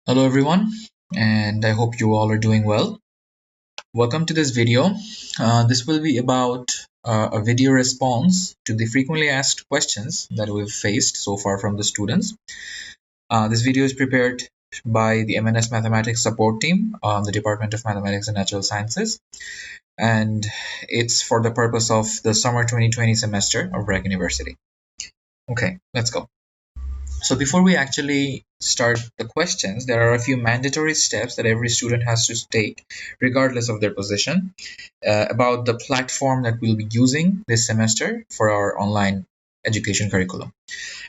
Hello everyone, and I hope you all are doing well. Welcome to this video. This will be about a video response to the frequently asked questions that we've faced so far from the students. This video is prepared by the MNS Mathematics Support Team on the Department of Mathematics and Natural Sciences, and it's for the purpose of the summer 2020 semester of BRAC University. Okay, let's go. So before we actually start the questions, there are a few mandatory steps that every student has to take, regardless of their position, about the platform that we'll be using this semester for our online education curriculum.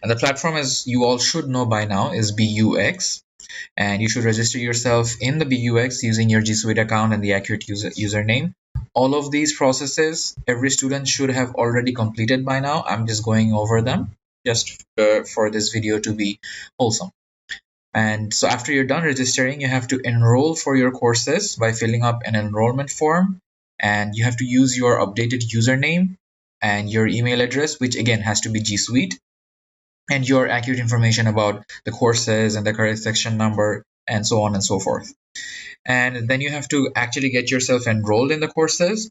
And the platform, as you all should know by now, is buX. And you should register yourself in the buX using your G Suite account and the accurate username. All of these processes, every student should have already completed by now. I'm just going over them just for this video to be wholesome. And so after you're done registering, you have to enroll for your courses by filling up an enrollment form, and you have to use your updated username and your email address, which again has to be G Suite, and your accurate information about the courses and the correct section number and so on and so forth. And then you have to actually get yourself enrolled in the courses,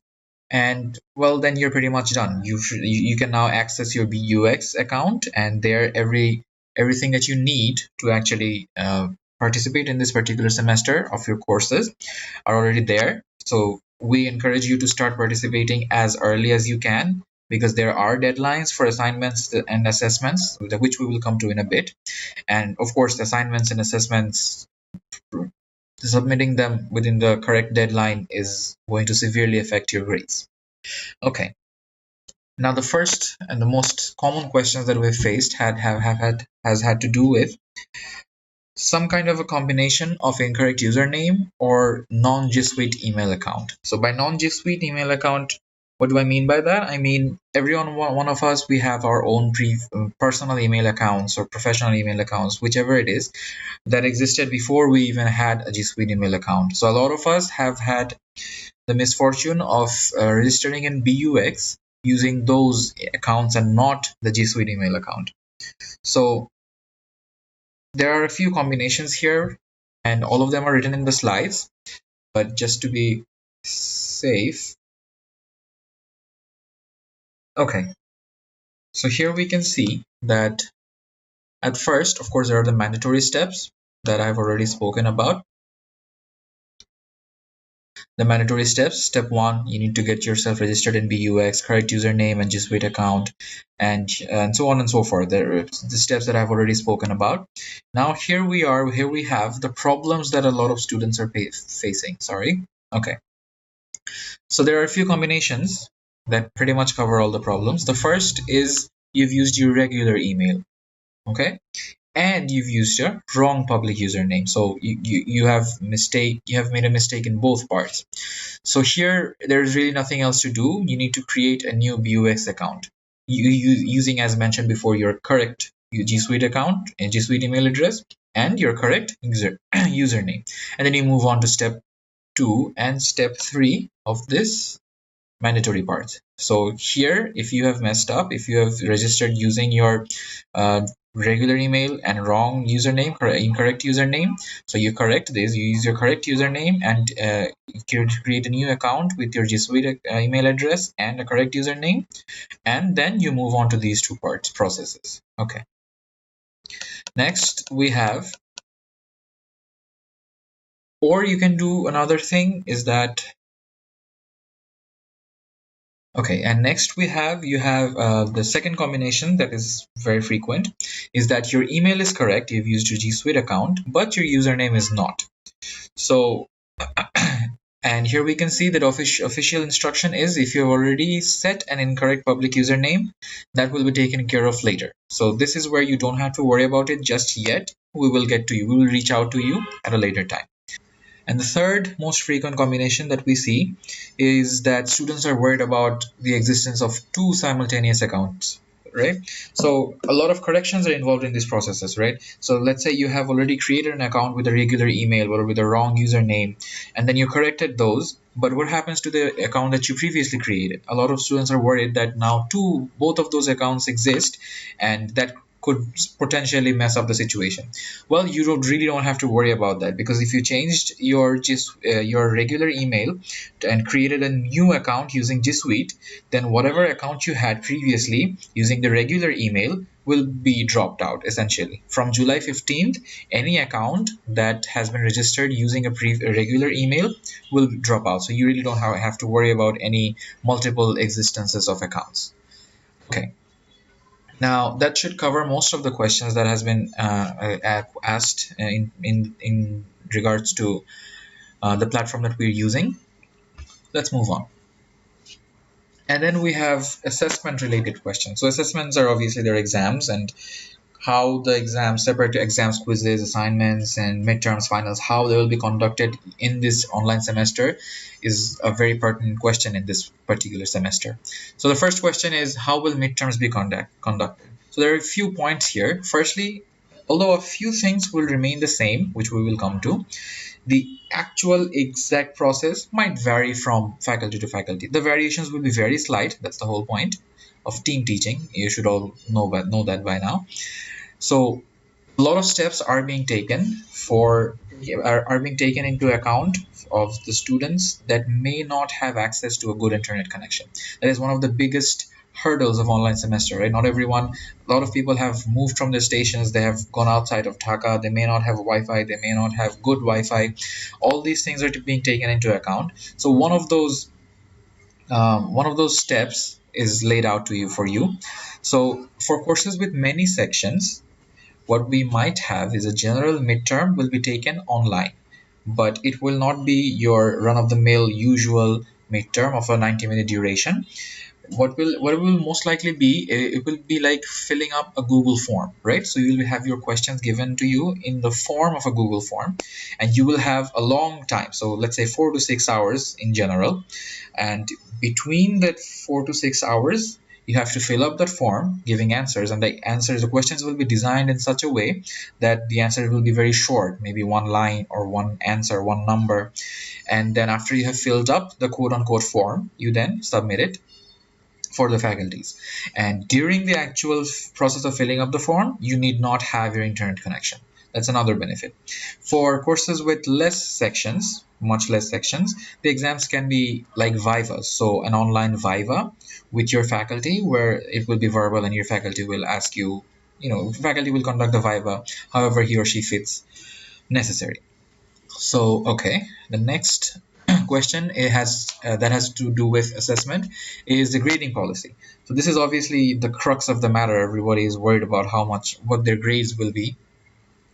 and well, then you're pretty much done. You can now access your buX account, and there everything that you need to actually participate in this particular semester of your courses are already there. So we encourage you to start participating as early as you can, because there are deadlines for assignments and assessments, which we will come to in a bit. And of course, the assignments and assessments, submitting them within the correct deadline is going to severely affect your grades. Okay. Now, the first and the most common questions that we've faced has had to do with some kind of a combination of incorrect username or non-G Suite email account. So by non-G Suite email account, what do I mean by that? I mean, one of us, we have our own personal email accounts or professional email accounts, whichever it is, that existed before we even had a G Suite email account. So a lot of us have had the misfortune of registering in buX using those accounts and not the G Suite email account. So there are a few combinations here, and all of them are written in the slides, but just to be safe. Okay, so here we can see that at first, of course, there are the mandatory steps that I've already spoken about. The mandatory steps: step 1, you need to get yourself registered in buX, correct username and G Suite account, and so on and so forth. There are the steps that I've already spoken about. Now here we have the problems that a lot of students are facing. Okay, so there are a few combinations that pretty much cover all the problems. The first is you've used your regular email, okay, and you've used a wrong public username. So you have made a mistake in both parts. So here there's really nothing else to do. You need to create a new buX account using, as mentioned before, your correct G Suite account and G Suite email address and your correct username. And then you move on to step 2 and step 3 of this mandatory part. So here, if you have messed up, if you have registered using your regular email and wrong username, incorrect username, so you correct this, you use your correct username and create a new account with your G Suite email address and a correct username, and then you move on to these two processes. Okay. Next we have, or you can do another thing, is that okay, and next you have the second combination that is very frequent, is that your email is correct, you've used your G Suite account, but your username is not. So and here we can see that official instruction is, if you've already set an incorrect public username, that will be taken care of later. So this is where you don't have to worry about it just yet. We will get to you. We will reach out to you at a later time. And the third most frequent combination that we see is that students are worried about the existence of two simultaneous accounts, right? So a lot of corrections are involved in these processes, right? So let's say you have already created an account with a regular email or with a wrong username, and then you corrected those. But what happens to the account that you previously created? A lot of students are worried that now both of those accounts exist, and that could potentially mess up the situation. Well, you really don't have to worry about that, because if you changed your regular email and created a new account using G Suite, then whatever account you had previously using the regular email will be dropped out. Essentially, from July 15th, any account that has been registered using a regular email will drop out. So you really don't have to worry about any multiple existences of accounts. Okay. Now that should cover most of the questions that has been asked in regards to the platform that we're using. Let's move on. And then we have assessment related questions. So assessments are obviously their exams, and how the exams, separate exams, quizzes, assignments, and midterms, finals, how they will be conducted in this online semester is a very pertinent question in this particular semester. So the first question is, how will midterms be conducted? So there are a few points here. Firstly, although a few things will remain the same, which we will come to, the actual exact process might vary from faculty to faculty. The variations will be very slight. That's the whole point of team teaching. You should all know that by now. So a lot of steps are being taken into account of the students that may not have access to a good internet connection. That is one of the biggest hurdles of online semester, right? Not everyone, a lot of people have moved from their stations, they have gone outside of Dhaka, they may not have Wi-Fi, they may not have good Wi-Fi. All these things are being taken into account. So one of those steps is laid out to you for you. So for courses with many sections, what we might have is a general midterm will be taken online, but it will not be your run-of-the-mill usual midterm of a 90-minute duration. What it will most likely be, it will be like filling up a Google form, right? So you will have your questions given to you in the form of a Google form, and you will have a long time. So let's say 4 to 6 hours in general, and between that 4 to 6 hours, you have to fill up that form giving answers, and the questions will be designed in such a way that the answer will be very short, maybe one line or one answer, one number. And then after you have filled up the quote-unquote form, you then submit it for the faculties. And during the actual process of filling up the form, you need not have your internet connection. That's another benefit. For courses with much less sections, the exams can be like Viva. So an online Viva with your faculty, where it will be verbal and your faculty will ask you, faculty will conduct the Viva however he or she fits necessary. So, okay, the next question that has to do with assessment is the grading policy. So this is obviously the crux of the matter. Everybody is worried about what their grades will be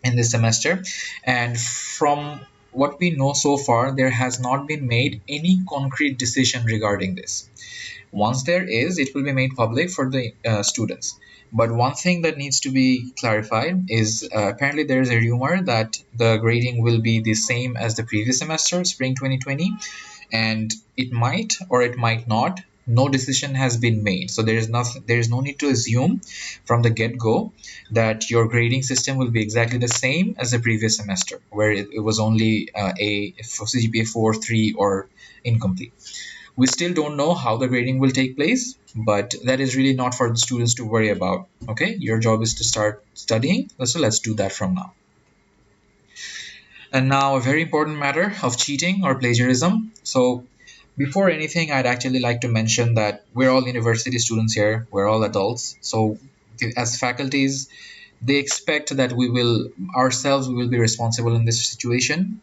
in this semester, and from what we know so far, there has not been made any concrete decision regarding this. Once there is, it will be made public for the students. But one thing that needs to be clarified is apparently there is a rumor that the grading will be the same as the previous semester, spring 2020, and it might or it might not. No decision has been made, so there is no need to assume from the get-go that your grading system will be exactly the same as the previous semester, where it was only a CGPA 4, 3, or incomplete. We still don't know how the grading will take place, but that is really not for the students to worry about. Okay, your job is to start studying, so let's do that from now. And now a very important matter of cheating or plagiarism. So before anything, I'd actually like to mention that we're all university students here, we're all adults. So as faculties, they expect that we will be responsible in this situation,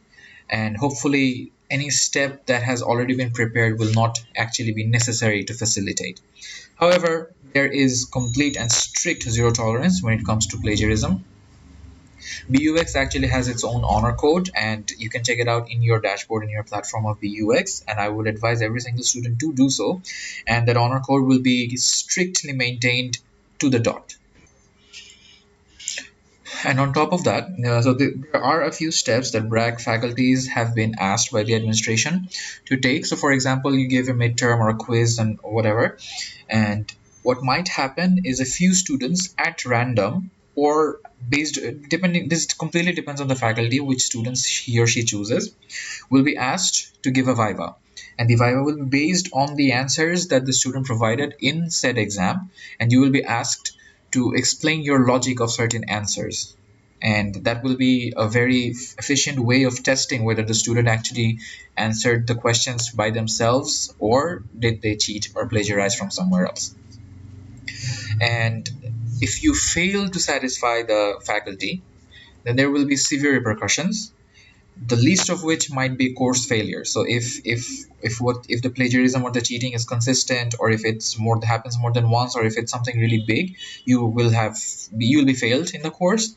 and hopefully any step that has already been prepared will not actually be necessary to facilitate. However, there is complete and strict zero tolerance when it comes to plagiarism. BUX actually has its own honor code, and you can check it out in your dashboard in your platform of BUX, and I would advise every single student to do so, and that honor code will be strictly maintained to the dot. And on top of that, there are a few steps that BRAC faculties have been asked by the administration to take. So for example, you give a midterm or a quiz and whatever, and what might happen is a few students at random, or this completely depends on the faculty, which students he or she chooses, will be asked to give a Viva. And the Viva will be based on the answers that the student provided in said exam, and you will be asked to explain your logic of certain answers. And that will be a very efficient way of testing whether the student actually answered the questions by themselves or did they cheat or plagiarize from somewhere else. And if you fail to satisfy the faculty, then there will be severe repercussions, the least of which might be course failure. So if the plagiarism or the cheating is consistent, or if it's more happens more than once, or if it's something really big, you'll be failed in the course.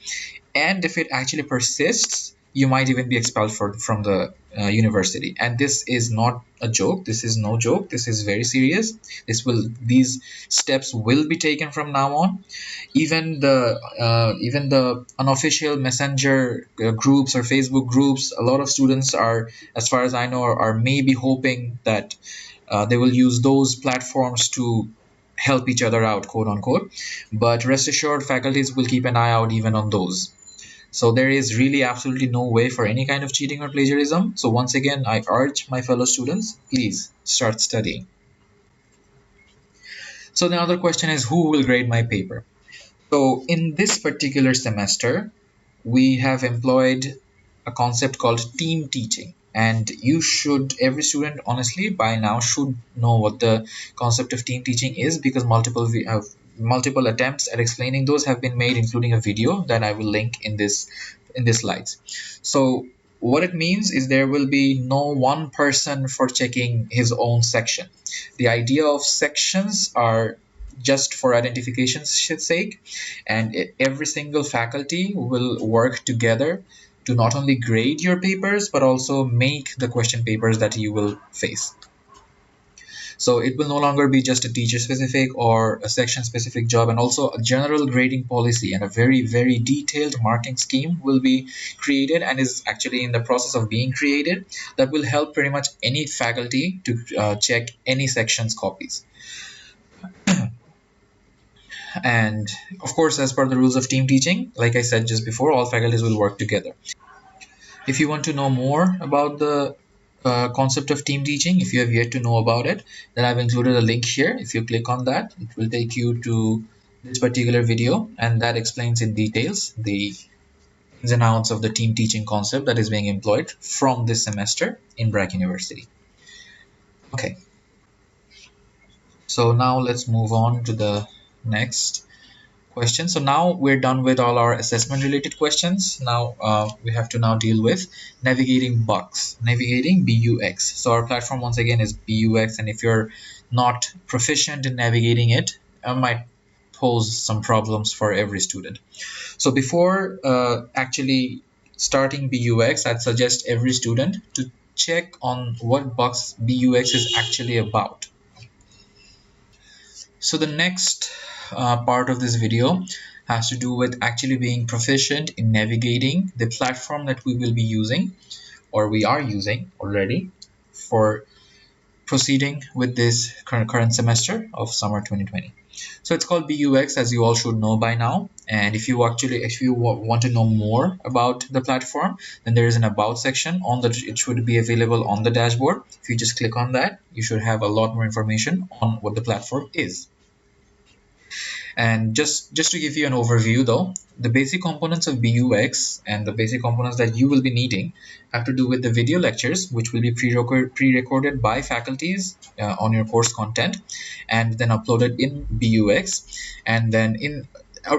And if it actually persists, you might even be expelled from the university. And this is not a joke. This is no joke. This is very serious. These steps will be taken from now on. Even the unofficial messenger groups or Facebook groups, a lot of students are, as far as I know, are maybe hoping that they will use those platforms to help each other out, quote unquote. But rest assured, faculties will keep an eye out even on those. So there is really absolutely no way for any kind of cheating or plagiarism. So once again, I urge my fellow students, please start studying. So the other question is, who will grade my paper? So in this particular semester, we have employed a concept called team teaching. And every student honestly by now should know what the concept of team teaching is, because multiple attempts at explaining those have been made, including a video that I will link in this slides. So what it means is there will be no one person for checking his own section. The idea of sections are just for identification's sake, and every single faculty will work together to not only grade your papers but also make the question papers that you will face. So it will no longer be just a teacher specific or a section specific job, and also a general grading policy and a very, very detailed marking scheme will be created and is actually in the process of being created, that will help pretty much any faculty to check any section's copies. And of course, as per the rules of team teaching, like I said just before, all faculties will work together. If you want to know more about the concept of team teaching, if you have yet to know about it, then I've included a link here. If you click on that, it will take you to this particular video, and that explains in details the ins and outs of the team teaching concept that is being employed from this semester in BRAC University. Okay, so now let's move on to the next question. So now we're done with all our assessment related questions. Now we have to now deal with navigating buX, navigating BUX. So our platform once again is BUX, and if you're not proficient in navigating it, it might pose some problems for every student. So before actually starting BUX, I'd suggest every student to check on what BUX is actually about. So the next part of this video has to do with actually being proficient in navigating the platform that we will be using, or we are using already, for proceeding with this current semester of summer 2020. So it's called BUX, as you all should know by now. And if you want to know more about the platform, then there is an about section it should be available on the dashboard. If you just click on that, you should have a lot more information on what the platform is. And just to give you an overview though, the basic components of BUX and the basic components that you will be needing have to do with the video lectures, which will be pre-recorded by faculties on your course content and then uploaded in BUX. And then in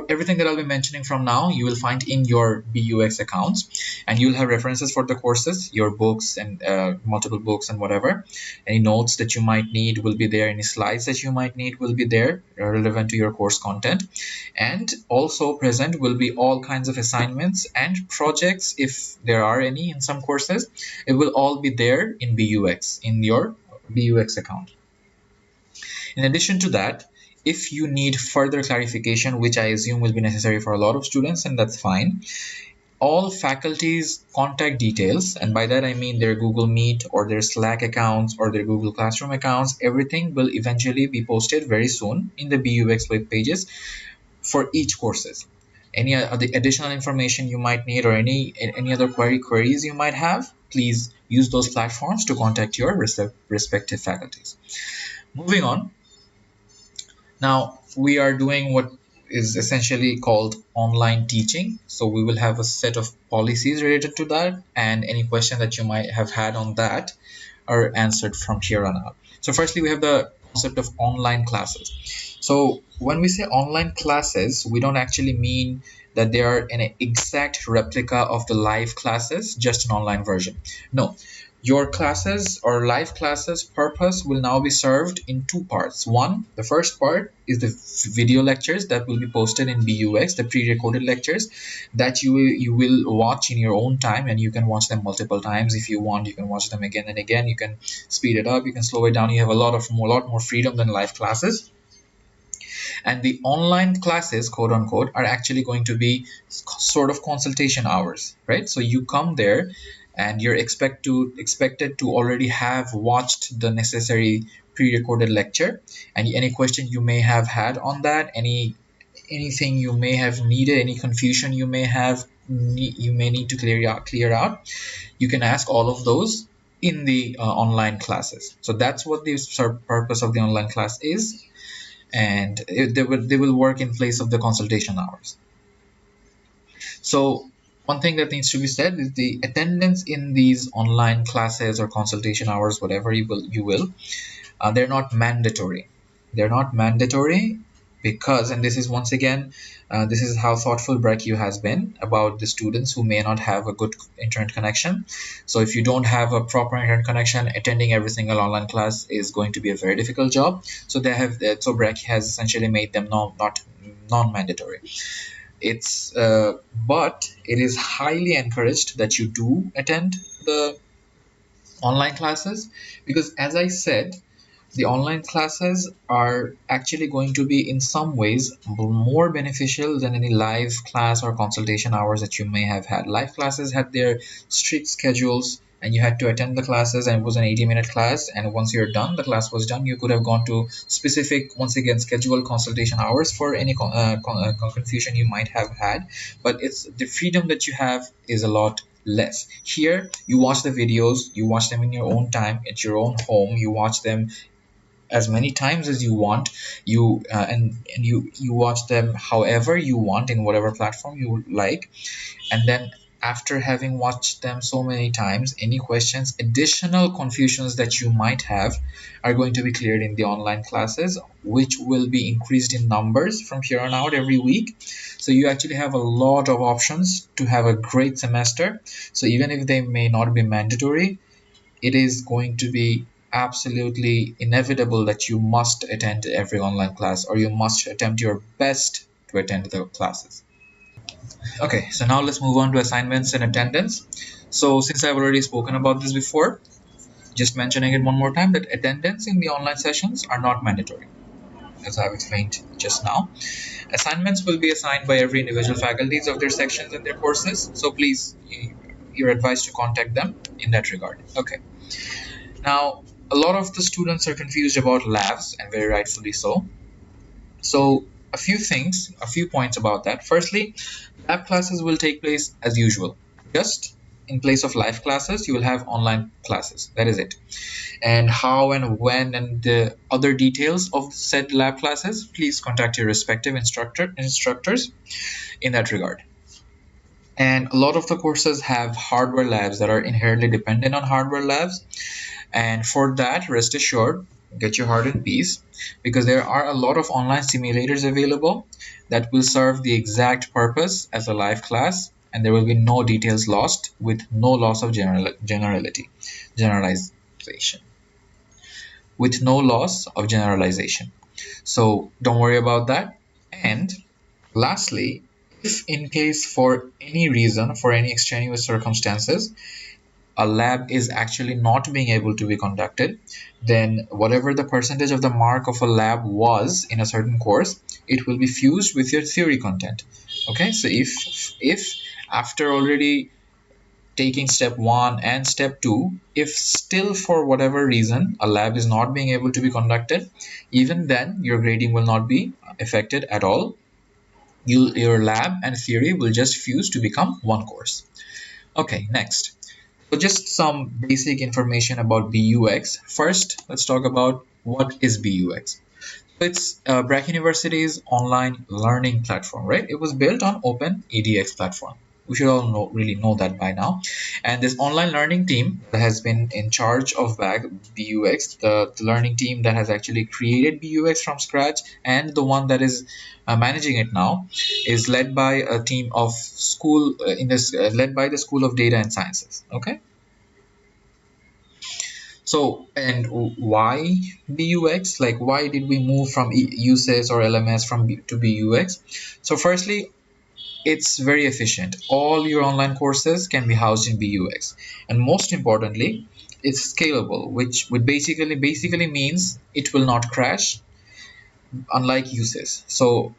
everything that I'll be mentioning from now, you will find in your BUX accounts, and you'll have references for the courses, your books and multiple books and whatever. Any notes that you might need will be there. Any slides that you might need will be there, relevant to your course content. And also present will be all kinds of assignments and projects, if there are any in some courses. It will all be there in BUX, in your BUX account. In addition to that, if you need further clarification, which I assume will be necessary for a lot of students, and that's fine, all faculties' contact details, and by that I mean their Google Meet or their Slack accounts or their Google Classroom accounts, everything will eventually be posted very soon in the BUX web pages for each courses. Any other additional information you might need, or any other queries you might have, please use those platforms to contact your respective faculties. Moving on. Now we are doing what is essentially called online teaching. So we will have a set of policies related to that, and any question that you might have had on that are answered from here on out. So firstly, we have the concept of online classes. So when we say online classes, we don't actually mean that they are an exact replica of the live classes, just an online version. No, your classes or live classes purpose will now be served in two parts. One, the first part is the video lectures that will be posted in buX, the pre-recorded lectures that you will watch in your own time, and you can watch them multiple times if you want. You can watch them again and again. You can speed it up, you can slow it down. You have a lot more freedom than live classes. And the online classes, quote unquote, are actually going to be sort of consultation hours, right? So you come there and you're expected to already have watched the necessary pre-recorded lecture, and any question you may have had on that, anything you may have needed, any confusion you may have, you may need to clear out, you can ask all of those in the online classes. So that's what the purpose of the online class is, and they will work in place of the consultation hours. So one thing that needs to be said is the attendance in these online classes or consultation hours, whatever you will, they're not mandatory. They're not mandatory because, and this is once again, this is how thoughtful BRAC has been about the students who may not have a good internet connection. So if you don't have a proper internet connection, attending every single online class is going to be a very difficult job. So BRAC has essentially made them not non-mandatory. But it is highly encouraged that you do attend the online classes, because as I said, the online classes are actually going to be in some ways more beneficial than any live class or consultation hours that you may have had. Live classes had their strict schedules and you had to attend the classes, and it was an 80-minute class, and once you're done, the class was done. You could have gone to specific, once again, scheduled consultation hours for any confusion you might have had, but it's the freedom that you have is a lot less. Here you watch the videos, you watch them in your own time at your own home, you watch them as many times as you want, you watch them however you want in whatever platform you like, and then after having watched them so many times, any questions, additional confusions that you might have are going to be cleared in the online classes, which will be increased in numbers from here on out every week. So you actually have a lot of options to have a great semester. So even if they may not be mandatory, it is going to be absolutely inevitable that you must attend every online class, or you must attempt your best to attend the classes. Okay, so now let's move on to assignments and attendance. So since I've already spoken about this before, just mentioning it one more time, that attendance in the online sessions are not mandatory, as I've explained just now. Assignments will be assigned by every individual faculties of their sections and their courses, so please, you're advised to contact them in that regard. Okay. Now, a lot of the students are confused about labs, and very rightfully so. So a few points about that. Firstly, lab classes will take place as usual. Just in place of live classes, you will have online classes. That is it. And how and when and the other details of said lab classes, please contact your respective instructors in that regard. And a lot of the courses have hardware labs that are inherently dependent on hardware labs. And for that, rest assured, get your heart in peace, because there are a lot of online simulators available that will serve the exact purpose as a live class, and there will be no details lost, with no loss of generalization. With no loss of generalization. So don't worry about that. And lastly, if in case for any reason, for any extraneous circumstances, a lab is actually not being able to be conducted, then whatever the percentage of the mark of a lab was in a certain course, it will be fused with your theory content. Okay, so if after already taking step 1 and step 2, if still for whatever reason a lab is not being able to be conducted, even then your grading will not be affected at all. Your lab and theory will just fuse to become one course. Okay, next. So just some basic information about buX. First, let's talk about what is buX. It's BRAC University's online learning platform, right? It was built on Open EDX platform. We should all really know that by now. And this online learning team that has been in charge of BUX, the learning team that has actually created BUX from scratch, and the one that is managing it now, is led by a team of led by the School of Data and Sciences. Okay. So, and why BUX? Like, why did we move from USIS or LMS to BUX? So, firstly, it's very efficient. All your online courses can be housed in BUX, and most importantly, it's scalable, which would basically means it will not crash, unlike USIS. So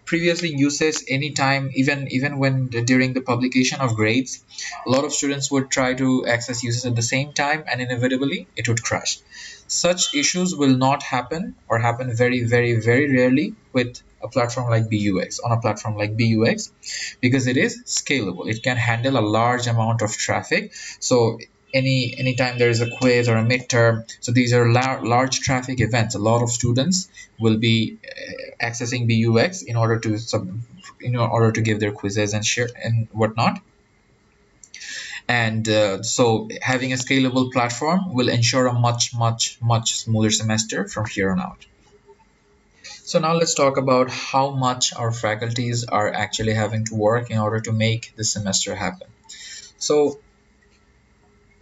previously uses anytime, even when during the publication of grades, a lot of students would try to access uses at the same time, and inevitably it would crash. Such issues will not happen, or happen very rarely, with a platform like BUX on a platform like BUX, because it is scalable. It can handle a large amount of traffic. So anytime there is a quiz or a midterm, so these are large traffic events. A lot of students will be accessing BUX in order to give their quizzes and share and whatnot. And so having a scalable platform will ensure a much smoother semester from here on out. So now let's talk about how much our faculties are actually having to work in order to make this semester happen. So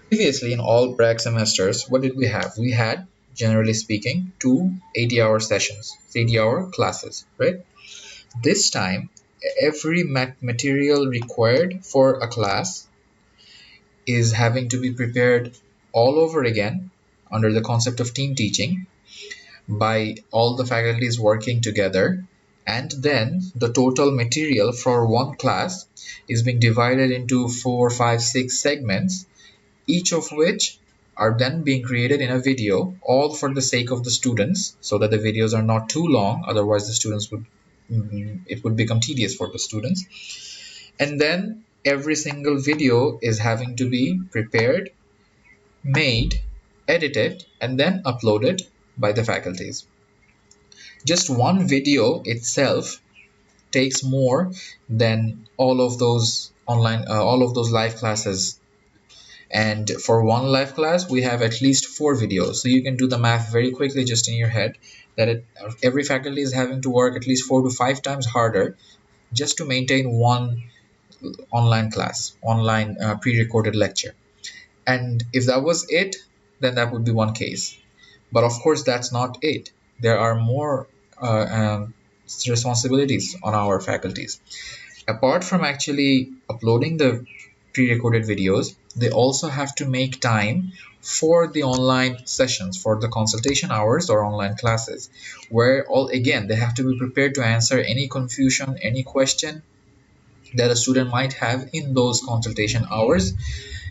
previously, in all BRAC semesters, what did we have? We had, generally speaking, two 80-hour sessions, 80-hour classes, right? This time, every material required for a class is having to be prepared all over again under the concept of team teaching by all the faculties working together. And then the total material for one class is being divided into 4, 5, 6 segments, each of which are then being created in a video, all for the sake of the students, so that the videos are not too long. Otherwise the students would it would become tedious for the students. And then every single video is having to be prepared, made, edited, and then uploaded by the faculties. Just one video itself takes more than all of those live classes. And for one live class, we have at least 4 videos. So you can do the math very quickly just in your head, that every faculty is having to work at least 4 to 5 times harder just to maintain one online pre-recorded lecture. And if that was it, then that would be one case. But of course, that's not it. There are more responsibilities on our faculties. Apart from actually uploading the pre-recorded videos, they also have to make time for the online sessions, for the consultation hours or online classes, where they have to be prepared to answer any confusion, any question that a student might have in those consultation hours.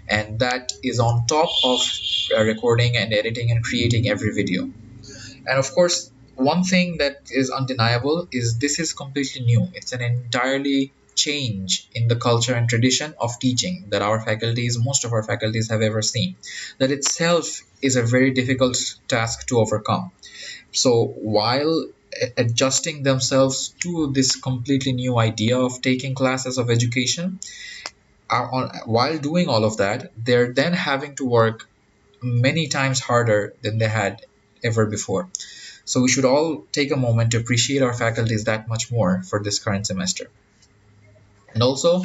And that is on top of recording and editing and creating every video. And of course, one thing that is undeniable is this is completely new. It's an entirely change in the culture and tradition of teaching that most of our faculties have ever seen. That itself is a very difficult task to overcome. So while adjusting themselves to this completely new idea of taking classes of education, while doing all of that, they're then having to work many times harder than they had ever before. So we should all take a moment to appreciate our faculties that much more for this current semester. And also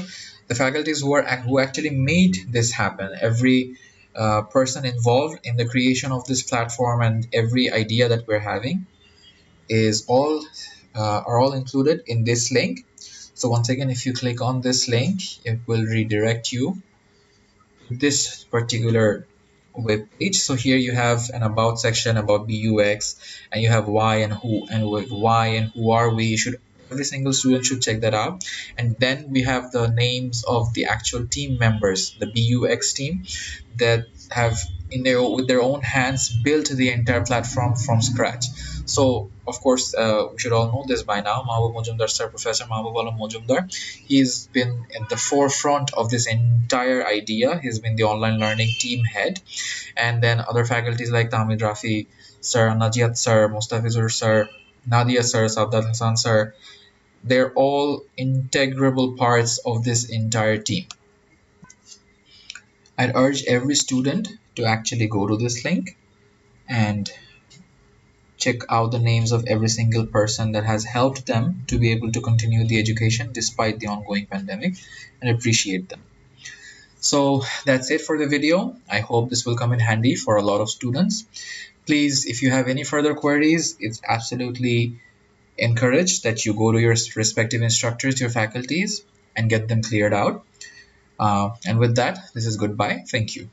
the faculties who actually made this happen. Every person involved in the creation of this platform and every idea that we're having are all included in this link. So once again, if you click on this link, it will redirect you to this particular web page. So here you have an about section about BUX, and you have why and who, and why and who are we. Every single student should check that out. And then we have the names of the actual team members, the BUX team, that have with their own hands built the entire platform from scratch. So of course, we should all know this by now. Mahbub Majumdar sir, Professor Mahbub Alam Majumdar, he's been at the forefront of this entire idea. He's been the online learning team head. And then other faculties like Tamid Rafi sir, Najiat sir, Mustafizur sir, Nadia sir, Savdat Hassan sir, they're all integrable parts of this entire team. I'd urge every student to actually go to this link and check out the names of every single person that has helped them to be able to continue the education despite the ongoing pandemic, and appreciate them. So that's it for the video. I hope this will come in handy for a lot of students. Please, if you have any further queries, it's absolutely encouraged that you go to your respective instructors, your faculties, and get them cleared out. And with that, this is goodbye. Thank you.